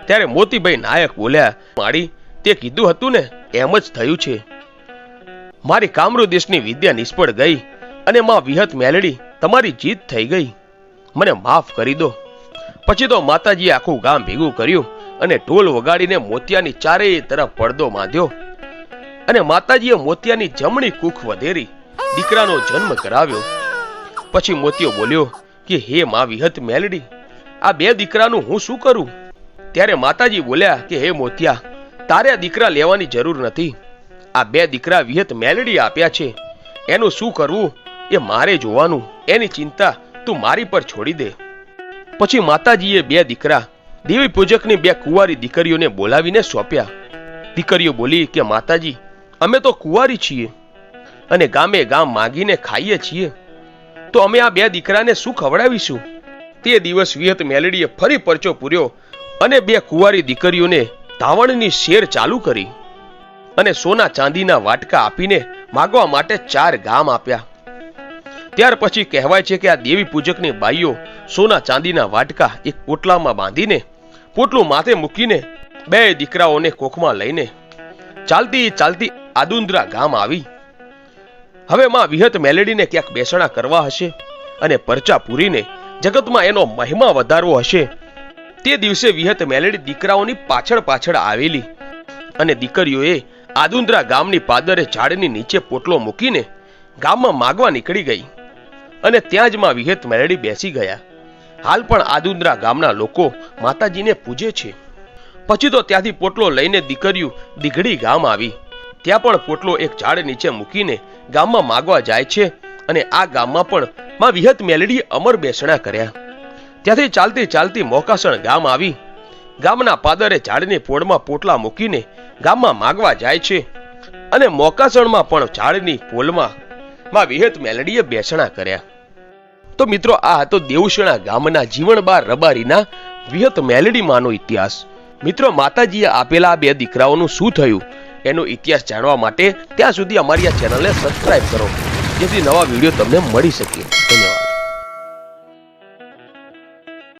ત્યારે મોતીભાઈ નાયક બોલ્યા, માડી તે કીધું હતું ને એમ જ થયું છે. મારી કામરૂ દેશની વિદ્યા નિષ્ફળ ગઈ અને માં વિહત મેલડી તમારી જીત થઈ ગઈ. મને માફ કરી દો. પછી તો માતાજીએ આખું ગામ ભેગું કર્યું અને ઢોલ વગાડીને મોતિયાની ચારેય તરફ પડદો બાંધ્યો અને માતાજીએ મોતિયાની જમણી કૂખ વધેરી દીકરાનો જન્મ કરાવ્યો. પછી મોતિયો બોલ્યો કે હે માં વિહત મેલડી, આ બે દીકરાનું હું શું કરું? ત્યારે માતાજી બોલ્યા કે હે મોતિયા, તારે આ દીકરા લેવાની જરૂર નથી. આ બે દીકરા વિહત મેલડી આપ્યા છે. એનું શું કરવું એ મારે જોવાનું. એની ચિંતા તું મારી પર છોડી દે. પછી માતાજીએ બે દીકરા દેવી પૂજકની બે કુંવારી દીકરીઓને બોલાવીને સોંપ્યા. દીકરીઓ બોલી કે માતાજી, અમે તો કુંવારી છીએ અને ગામે ગામ માંગીને ખાઈએ છીએ, તો અમે આ બે દીકરાને શું ખવડાવીશું? તે દિવસ વિહત મેલડીએ ફરી પરચો પૂર્યો અને બે કુંવારી દીકરીઓને ધાવણની શેર ચાલુ કરી અને સોના ચાંદીના વાટકા આપીને માગવા માટે 4 ગામ આપ્યા. ત્યાર પછી કહેવાય છે કે આ દેવી પૂજકની બાઈઓ સોના ચાંદીના વાટકા એક પોટલામાં બાંધીને પોટલું માથે મૂકીને બે દીકરાઓને કોખમાં લઈને ચાલતી ચાલતી આદુંદ્રા ગામ આવી. હવે માં વિહત મેલડીને ક્યાંક બેસણા કરવા હશે અને પરચા પૂરીને જગતમાં એનો મહિમા વધારવો હશે. તે દિવસે વિહત મેલડી દીકરાઓની પાછળ પાછળ આવેલી અને દીકરીઓએ આદુંદ્રા ગામની પાદરે ઝાડની નીચે પોટલો મૂકીને ગામમાં માગવા નીકળી ગઈ અને ત્યાં જ માં વિહત મેલડી બેસી ગયા. હાલ પણ આદુંદ્રા ગામના લોકો માતાજીને પૂજે છે. પછી તો ત્યાંથી પોટલો લઈને દીકરીઓ દીઘડી ગામ આવી. ત્યાં પણ પોટલો એક ઝાડ નીચે મૂકીને ગામમાં માગવા જાય છે અને આ ગામમાં પણ માં વિહત મેલડીએ અમર બેસણા કર્યા. ત્યાંથી ચાલતી ચાલતી મોકાસણ ગામ આવી. ગામના પાદરે ઝાડની પોળમાં પોટલા મૂકીને ગામમાં માગવા જાય છે અને મોકાસણમાં પણ ઝાડની પોલમાં માં વિહત મેલડીએ બેસણા કર્યા. તો મિત્રો, આ હતો દેવસણા ગામના જીવણબાર રબારીના વિહત મેલડી માનો ઇતિહાસ. મિત્રો, માતાજીએ આપેલા બે દીકરાઓનું શું થયું એનો ઇતિહાસ જાણવા માટે ત્યાં સુધી અમારી આ ચેનલને સબસ્ક્રાઇબ કરો, જેથી નવા વિડીયો તમને મળી શકે. ધન્યવાદ.